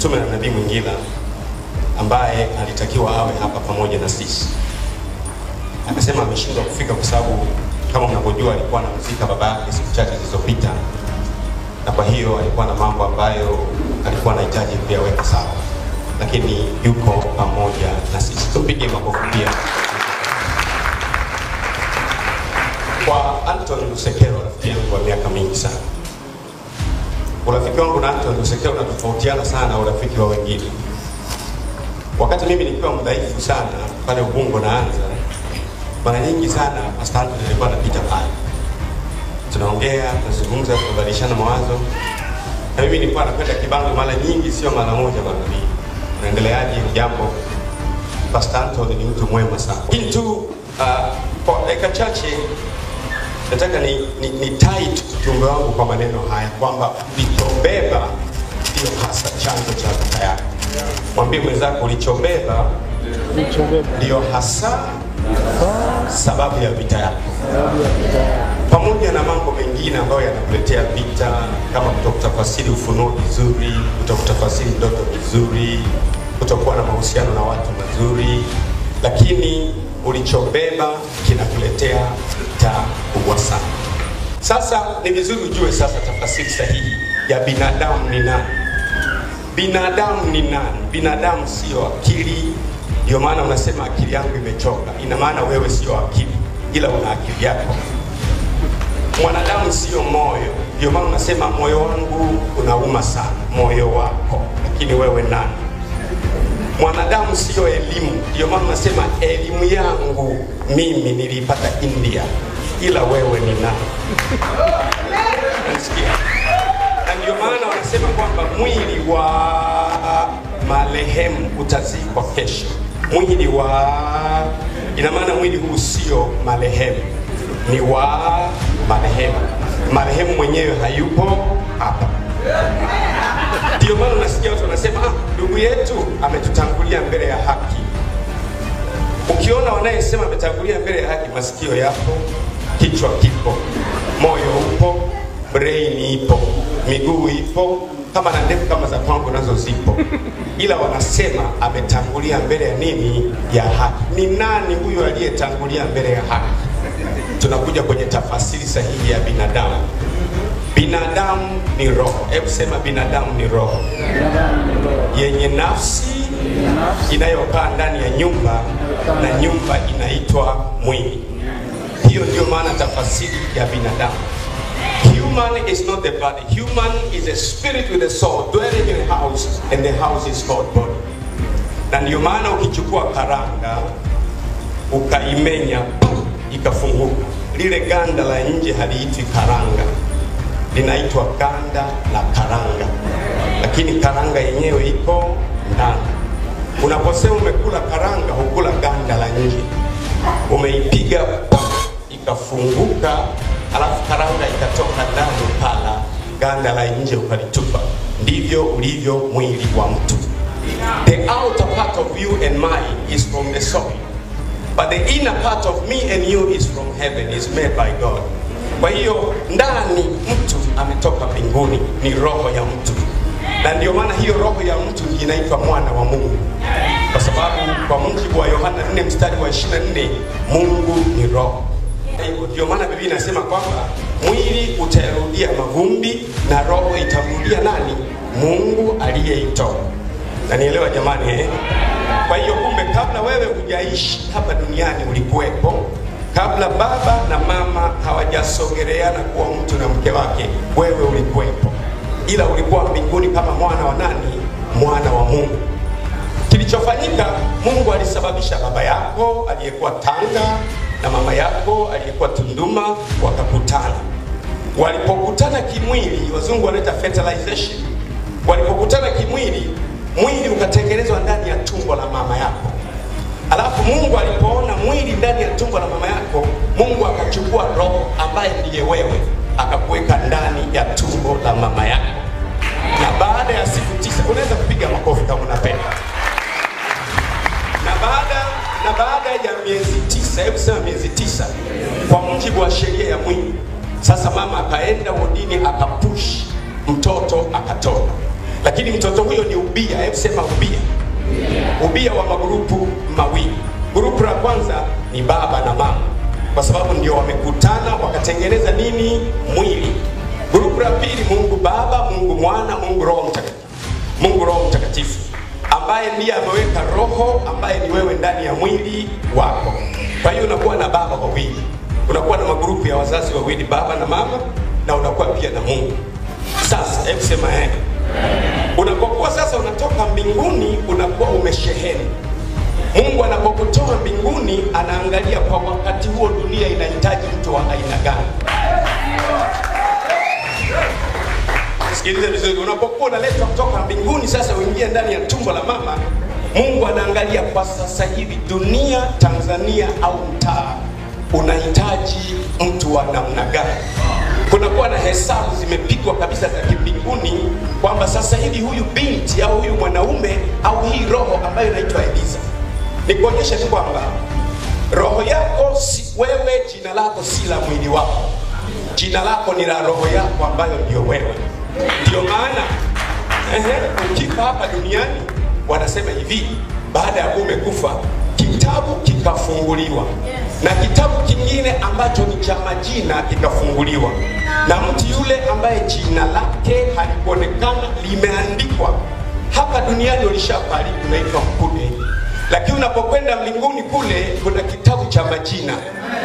mtume na nabii mwingine ambaye alitakiwa awe hapa pamoja na sisi. Akasema ameshindwa kufika kwa sababu kama mnavyojua alikuwa anamzika baba yake siku chache zilizopita, na kwa hiyo alikuwa na mambo ambayo alikuwa anahitaji kuyaweka sawa, lakini yuko pamoja na sisi. Tupige makofi pia kwa Anton Lusekelo, rafiki yangu wa miaka mingi sana. Urafiki wangu na Anton Lusekelo unatofautiana sana urafiki wa wengine. Wakati mimi nikiwa mdhaifu sana pale Ubungo naanza, mara nyingi sana Pastor Anton alikuwa anapita pale. Tunaongea, tunazungumza, tunabadilishana mawazo. Na mimi nilikuwa nakwenda Kibango mara nyingi, sio mara moja mara mbili. Naendeleaje jambo? Pastor Anton ni mtu mwema sana. Kitu kwa dakika chache nataka ni tight ujumbe wangu kwa maneno haya kwamba ulichobeba ndio hasa chanzo cha vita yako. Mwambie mwenzako ulichobeba ndio hasa sababu ya vita yako. Pamoja na mambo mengine ambayo yanakuletea vita kama kutokutafasiri ufunuo vizuri, kutokutafasiri ndoto vizuri, kutokuwa na mahusiano na watu mazuri, lakini ulichobeba kinakuletea vita kubwa sana. Sasa ni vizuri ujue sasa tafasiri sahihi ya binadamu ni nani. Binadamu ni nani? Binadamu sio akili. Ndio maana unasema akili yangu imechoka. Ina maana wewe sio akili, ila una akili yako. Mwanadamu sio moyo. Ndio maana unasema moyo wangu unauma sana. Moyo wako, lakini wewe nani? Mwanadamu sio elimu. Ndio maana unasema elimu yangu mimi nilipata India, ila wewe ni nani? Unasikia? Na ndio maana wanasema kwamba mwili wa marehemu utazikwa kesho. Mwili wa, ina maana mwili huu sio marehemu, ni wa marehemu. Marehemu mwenyewe hayupo hapa. Ndio maana unasikia watu wanasema ndugu yetu ametutangulia mbele ya haki. Ukiona wanayesema ametangulia mbele ya haki, masikio yapo, kichwa kipo, moyo upo, brain ipo, miguu ipo, kama na ndevu kama za kwangu nazo zipo, ila wanasema ametangulia mbele ya nini? Ya haki. Ni nani huyo aliyetangulia mbele ya haki? Tunakuja kwenye tafasiri sahihi ya binadamu. Binadamu ni roho. Hebu sema binadamu ni roho yenye nafsi inayokaa ndani ya nyumba, na nyumba inaitwa mwili. Hiyo ndio maana tafasiri ya binadamu. Human is not the body. Human is a spirit with a soul dwelling in a house, and the house is called body. Na ndio maana ukichukua karanga ukaimenya ikafunguka, lile ganda la nje haliitwi karanga, linaitwa ganda la karanga, lakini karanga yenyewe iko ndani. Unaposema umekula karanga, hukula ganda la nje. Umeipiga ikafunguka, alafu karanga ikatoka ndani pala, ganda la nje ukalitupa. Ndivyo ulivyo mwili wa mtu. The outer part of you and mine is from the soul, but the inner part of me and you is from heaven, is made by God. Kwa hiyo ndani mtu ametoka mbinguni, ni roho ya mtu. Na ndio maana hiyo roho ya mtu inaitwa mwana wa Mungu. Kwa sababu kwa mujibu wa Yohana 4 mstari wa 24, Mungu ni roho. Ndio maana Biblia inasema kwamba mwili utarudia mavumbi na roho itamrudia nani? Mungu aliyeitoa. Na nielewa jamani eh? Kwa hiyo kumbe kabla wewe hujaishi hapa duniani ulikuwepo. Kabla baba na mama hawajasogeleana kuwa mtu na mke wake, wewe ulikuwepo. Ila ulikuwa mbinguni kama mwana wa nani? Mwana wa Mungu. Kilichofanyika, Mungu alisababisha baba yako aliyekuwa Tanga na mama yako aliyekuwa Tunduma wakakutana. Walipokutana kimwili, wazungu wanaita fertilization. Walipokutana kimwili, mwili ukatengenezwa ndani ya tumbo la mama yako. Alafu Mungu alipoona mwili ndani ya tumbo la mama yako, Mungu akachukua roho ambaye ndiye wewe, akakuweka ndani ya tumbo la mama yako. Na baada ya siku 9, unaweza kupiga makofi kama unapenda. Na baada ya miezi 9, hebu sema miezi 9, kwa mujibu wa sheria ya mwili, sasa mama akaenda wodini akapush, mtoto akatoka. lakini mtoto huyo ni ubia. Hebu sema ubia. Ubia wa magrupu mawili. Grupu la kwanza ni baba na mama, kwa sababu ndio wamekutana wakatengeneza nini? Mwili. Grupu la pili, Mungu Baba, Mungu Mwana, Mungu Roho Mtakatifu. Mungu Roho Mtakatifu ambaye ndiye ameweka roho ambaye ni wewe ndani ya mwili wako. Kwa hiyo unakuwa na baba wawili, unakuwa na magrupu ya wazazi wawili, baba na mama, na unakuwa pia na Mungu. Sasa hebu sema unapokuwa sasa unatoka mbinguni, unakuwa umesheheni. Mungu anapokutoa mbinguni anaangalia kwa wakati huo dunia inahitaji mtu wa aina gani. Sikiliza vizuri, unapokuwa unaletwa kutoka mbinguni sasa uingie ndani ya tumbo la mama, Mungu anaangalia kwa sasa hivi dunia, Tanzania au mtaa unahitaji mtu wa namna gani. Kunakuwa na hesabu zimepigwa kabisa za kimbinguni kwamba sasa hivi huyu binti au huyu mwanaume au hii roho ambayo inaitwa Eliza, ni kuonyesha tu kwamba roho yako si wewe, jina lako si la mwili wako, jina lako ni la roho yako ambayo ndio wewe. Ndio maana ukifa hapa duniani wanasema hivi, baada ya umekufa kitabu kikafunguliwa, na kitabu kingine ambacho ni cha majina kikafunguliwa, na mtu yule ambaye jina lake halikuonekana limeandikwa hapa duniani ulishafariki, unaitwa mkude. Lakini unapokwenda mbinguni kule kuna kitabu cha majina,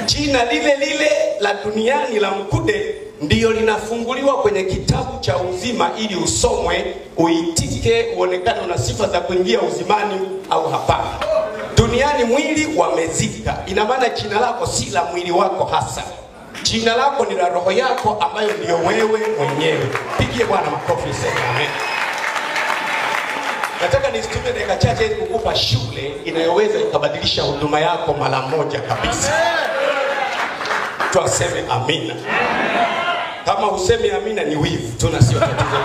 jina lile lile la duniani la mkude ndiyo linafunguliwa kwenye kitabu cha uzima, ili usomwe, uitike, uonekane una sifa za kuingia uzimani au hapana. Duniani mwili wamezika, ina maana jina lako si la mwili wako hasa, jina lako ni la roho yako ambayo ndio wewe mwenyewe. Pigie Bwana makofi, sema amen. Nataka nisitumie dakika chache kukupa shule inayoweza ikabadilisha huduma yako mara moja kabisa. Tuaseme amina. Kama useme amina ni wivu, tuna sio tatizo.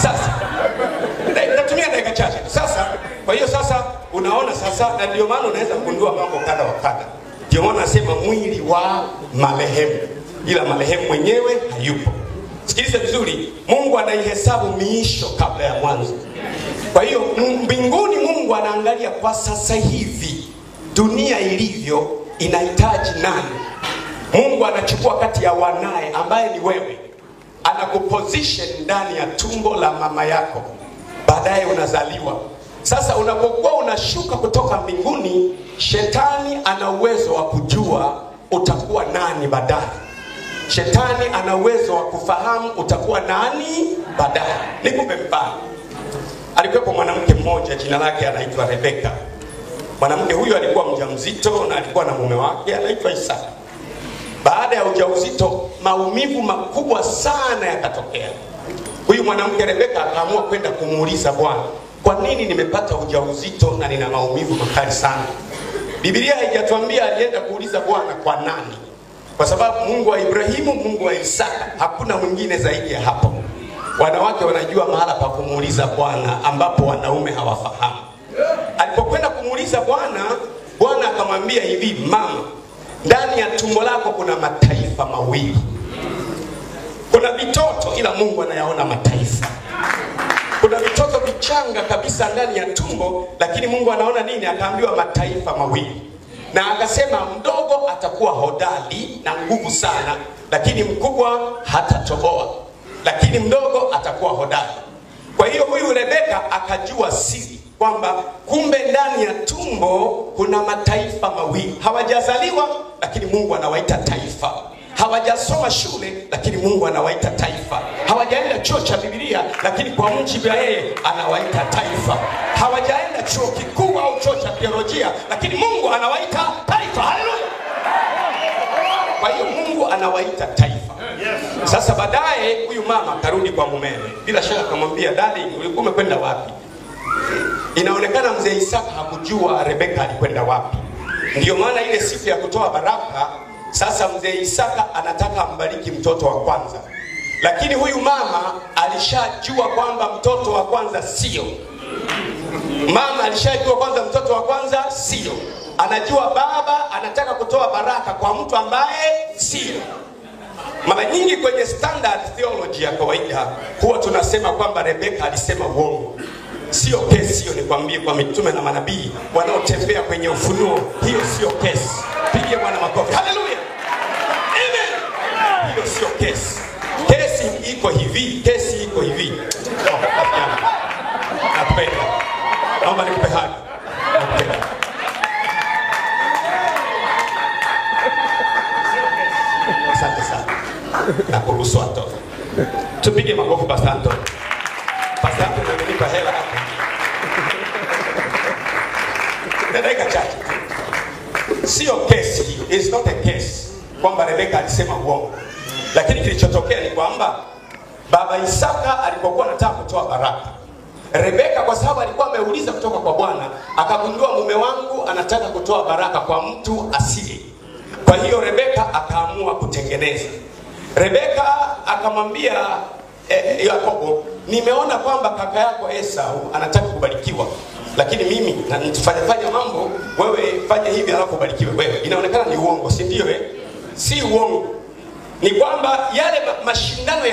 Sasa natumia dakika chache. Sasa kwa hiyo sasa unaona sasa, na ndio maana unaweza kugundua mambo kadha wa kadha. Ndio maana nasema mwili wa marehemu, ila marehemu mwenyewe hayupo. Sikiliza vizuri, Mungu anaihesabu miisho kabla ya mwanzo. Kwa hiyo mbinguni Mungu anaangalia kwa sasa hivi dunia ilivyo inahitaji nani. Mungu anachukua kati ya wanae ambaye ni wewe, anakuposition ndani ya tumbo la mama yako, baadaye unazaliwa. Sasa unapokuwa unashuka kutoka mbinguni, shetani ana uwezo wa kujua utakuwa nani baadaye. Shetani ana uwezo wa kufahamu utakuwa nani baadaye. Nikupe mfano. Alikuwepo mwanamke mmoja, jina lake anaitwa Rebeka. Mwanamke huyu alikuwa mjamzito na alikuwa na mume wake anaitwa Isaka. Baada ya ujauzito, maumivu makubwa sana yakatokea. Huyu mwanamke Rebeka akaamua kwenda kumuuliza Bwana, kwa nini nimepata ujauzito na nina maumivu makali sana? Biblia haijatuambia alienda kuuliza Bwana kwa nani. Kwa sababu Mungu wa Ibrahimu, Mungu wa Isaka, hakuna mwingine zaidi ya hapo. Wanawake wanajua mahala pa kumuuliza Bwana ambapo wanaume hawafahamu. Alipokwenda kumuuliza Bwana, Bwana akamwambia hivi, mama, ndani ya tumbo lako kuna mataifa mawili. Kuna vitoto ila Mungu anayaona mataifa. Kuna vitoto vichanga kabisa ndani ya tumbo, lakini Mungu anaona nini? Akaambiwa mataifa mawili. Na akasema mdogo atakuwa hodari na nguvu sana, lakini mkubwa hatatoboa, lakini mdogo atakuwa hodari. Kwa hiyo huyu Rebeka akajua siri kwamba kumbe ndani ya tumbo kuna mataifa mawili. Hawajazaliwa lakini Mungu anawaita taifa. Hawajasoma shule lakini Mungu anawaita taifa. Hawajaenda chuo cha Biblia lakini kwa mujibu wa yeye anawaita taifa. Hawajaenda chuo kikuu au chuo cha teolojia lakini Mungu anawaita taifa. Haleluya. Kwa hiyo Mungu anawaita taifa. Sasa baadaye huyu mama karudi kwa mumewe. Bila shaka akamwambia, "Daddy, ulikuwa umekwenda wapi?" Inaonekana mzee Isaka hakujua Rebeka alikwenda wapi. Ndio maana ile siku ya kutoa baraka, sasa mzee Isaka anataka ambariki mtoto wa kwanza. Lakini huyu mama alishajua kwamba mtoto wa kwanza sio. Mama alishajua kwanza mtoto wa kwanza sio. Anajua baba anataka kutoa baraka kwa mtu ambaye sio. Mara nyingi kwenye standard theology ya kawaida huwa tunasema kwamba Rebeka alisema uongo. Sio kesi hiyo, nikwambie, kwa mitume na manabii wanaotembea kwenye ufunuo, hiyo sio kesi. Pigie Bwana makofi. Haleluya. Amen. Hiyo sio kesi. Kesi iko hivi, kesi iko hivi. Napenda. Naomba nikupe haki. Asante sana. Na kuruhusu watoto. Tupige makofi Pastor Anton. Pastor Anton amenipa hela hapa. Dakika chache. Sio kesi hiyo. It's not a case kwamba Rebeka alisema uongo. Lakini kilichotokea ni kwamba baba Isaka alipokuwa anataka kutoa baraka, Rebeka kwa sababu alikuwa ameuliza kutoka kwa Bwana, akagundua mume wangu anataka kutoa baraka kwa mtu asiye. Kwa hiyo Rebeka akaamua kutengeneza. Rebeka akamwambia Yakobo, nimeona kwamba kaka yako Esau anataka kubarikiwa, lakini mimi nitafanya mambo, wewe fanya hivi alafu ubarikiwe wewe. Inaonekana ni uongo, si ndio? Si uongo. Ni kwamba yale mashindano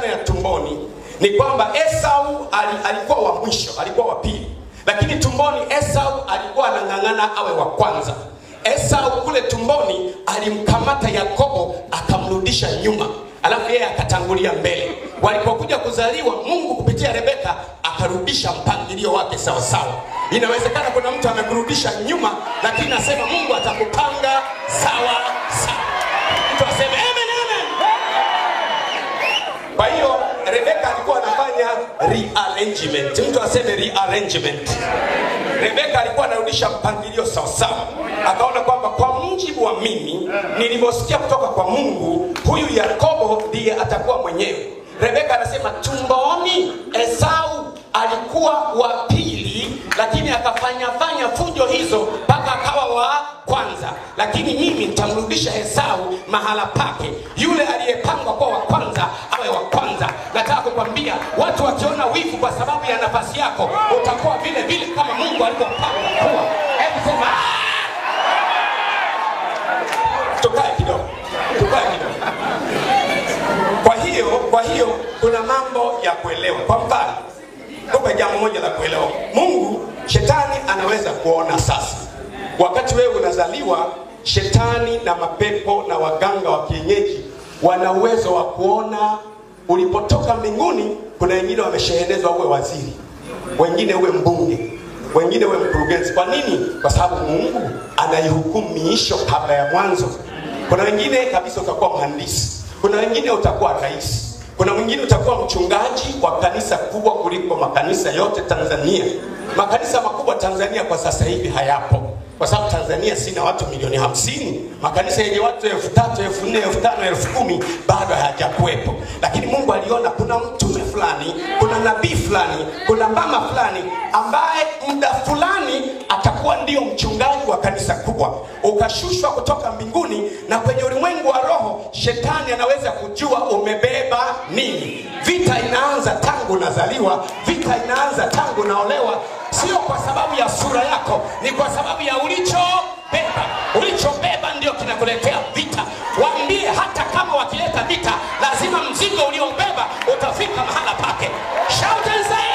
ya tumboni, ni kwamba Esau alikuwa wa mwisho, alikuwa wa pili, lakini tumboni Esau alikuwa anang'ang'ana awe wa kwanza. Esau kule tumboni alimkamata Yakobo akamrudisha nyuma, alafu yeye akatangulia mbele. Walipokuja kuzaliwa, Mungu kupitia Rebeka akarudisha mpangilio wake sawa sawa. Inawezekana kuna mtu amekurudisha nyuma, lakini nasema Mungu atakupanga sawa sawa. Mtu aseme amen, amen. Kwa hiyo Rebeka alikuwa anafanya rearrangement. Mtu aseme rearrangement. Rebeka alikuwa anarudisha mpangilio sawa sawa. Akaona kwamba kwa mujibu wa mimi nilivyosikia kutoka kwa Mungu, huyu Yakobo ndiye atakuwa mwenyewe. Rebeka anasema tumboni Esau alikuwa wa pili, lakini akafanya fujo hizo mpaka akawa wa kwanza, lakini mimi nitamrudisha Esau mahala pake. Yule aliyepangwa kwa wa kwanza awe wa kwanza. Nataka kukwambia watu wakiona wivu kwa sababu ya nafasi yako, utakuwa vile vile kama Mungu alivyopanga kuwa. Hebu sema tukae kidogo. Kwa hiyo kuna mambo ya kuelewa. Kwa mfano, kwa jambo moja la kuelewa. Mungu, shetani anaweza kuona sasa. Wakati wewe unazaliwa, shetani na mapepo na waganga wa kienyeji wana uwezo wa kuona ulipotoka mbinguni. Kuna wengine wameshehenezwa uwe waziri, wengine uwe mbunge, wengine uwe mkurugenzi. Kwa nini? Kwa sababu Mungu anaihukumu miisho kabla ya mwanzo. Kuna wengine kabisa utakuwa mhandisi, kuna wengine utakuwa rais, kuna mwingine utakuwa mchungaji wa kanisa kubwa kuliko makanisa yote Tanzania. Makanisa makubwa Tanzania kwa sasa hivi hayapo, kwa sababu Tanzania sina watu milioni 50. Makanisa yenye watu 3,000, 4,000, 5,000, 10,000 bado hayajakuwepo. Lakini Mungu aliona kuna mtume fulani, kuna nabii fulani, kuna mama fulani ambaye muda fulani atakuwa ndio mchungaji wa kanisa kubwa. Ukashushwa kutoka mbinguni, na kwenye ulimwengu wa roho shetani anaweza kujua umebeba nini. Vita inaanza tangu nazaliwa, vita inaanza tangu naolewa. Sio kwa sababu ya sura yako, ni kwa sababu ya ulichobeba. Ulichobeba ndio kinakuletea vita. Waambie hata kama wakileta vita, lazima mzigo uliobeba utafika mahala pake. Shout and say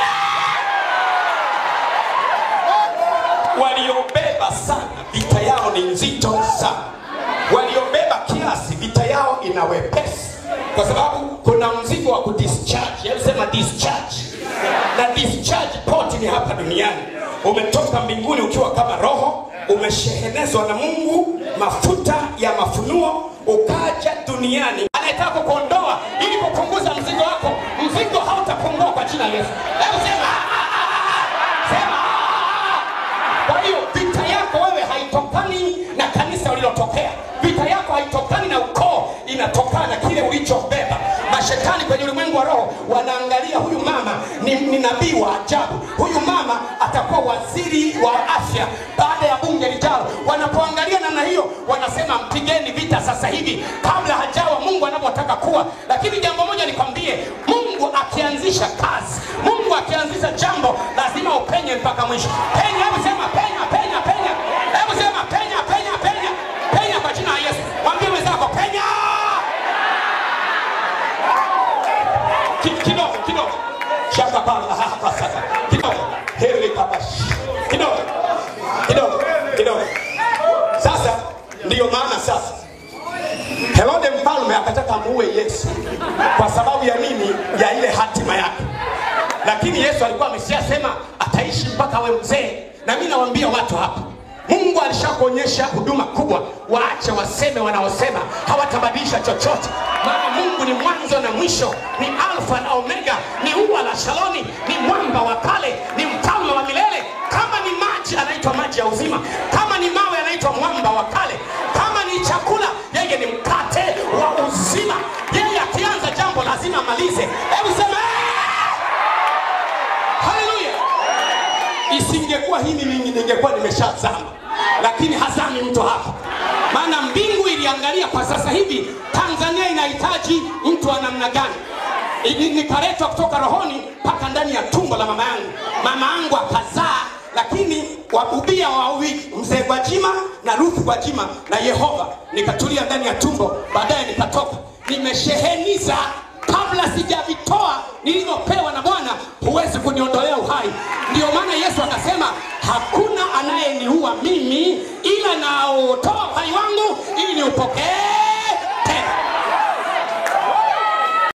waliobeba sana vita yao ni nzito sana. Waliobeba kiasi vita yao ina wepesi, kwa sababu kuna mzigo wa kudischarge. Hebu sema discharge. Na discharge port ni hapa duniani. Umetoka mbinguni ukiwa kama roho, umeshehenezwa na Mungu mafuta ya mafunuo, ukaja duniani. Anataka kukuondoa ili kupunguza mzigo wako. Mzigo hautapungua kwa jina la Yesu. Hebu sema Kwa hiyo vita yako wewe haitokani na kanisa ulilotokea. Vita yako haitokani na ukoo, inatokana na kile ulichobeba. Mashetani kwenye ulimwengu wa roho wanaangalia huyu mama ni nabii wa ajabu. Huyu mama atakuwa waziri wa afya baada ya bunge lijalo. Wanapoangalia namna hiyo, wanasema mpigeni vita sasa hivi kabla hajawa Mungu anapotaka kuwa. Lakini jambo moja nikwambie, Mungu akianzisha kazi, Mungu akianzisha jambo, lazima upenye mpaka mwisho. Penya, hebu sema penya, penya, penya. Hebu sema penya, penya, penya. Penya kwa jina la Yesu. Mwambie mwenzako penya. hapa sasa. Kidogo. Heri kabashi. Kidogo. Sasa ndiyo maana sasa Herode mfalme akataka muue Yesu. Kwa sababu ya nini? Ya ile hatima yake. Lakini Yesu alikuwa ameshasema ataishi mpaka awe mzee. Na mimi nawaambia watu hapa, Mungu alishakuonyesha huduma kubwa. Waache waseme wanaosema, hawatabadilisha chochote. Maana Mungu ni mwanzo na mwisho, ni Alfa na Omega, ni ua la Shaloni, ni mwamba wa kale, ni mfalme wa milele. Kama ni maji anaitwa maji ya uzima, kama ni mawe anaitwa mwamba wa kale, kama ni chakula yeye ni mkate wa uzima. Yeye akianza jambo lazima amalize. Hebu sema haleluya. Isingekuwa hili mimi ningekuwa nimeshazama, lakini hazami mtu hapa. Maana mbingu iliangalia kwa sasa hivi Tanzania inahitaji mtu wa namna gani. Nikaletwa kutoka rohoni mpaka ndani ya tumbo la mama yangu. Mama yangu akazaa, lakini wabubia wawili, mzee Gwajima na Ruth Gwajima na Yehova, nikatulia ndani ya tumbo. Baadaye nikatoka nimesheheniza. Kabla sijavitoa nilivyopewa na Bwana, huwezi kuniondolea uhai. Ndio maana Yesu akasema hakuna anayeniua mimi, ila naotoa uhai wangu ili niupokee.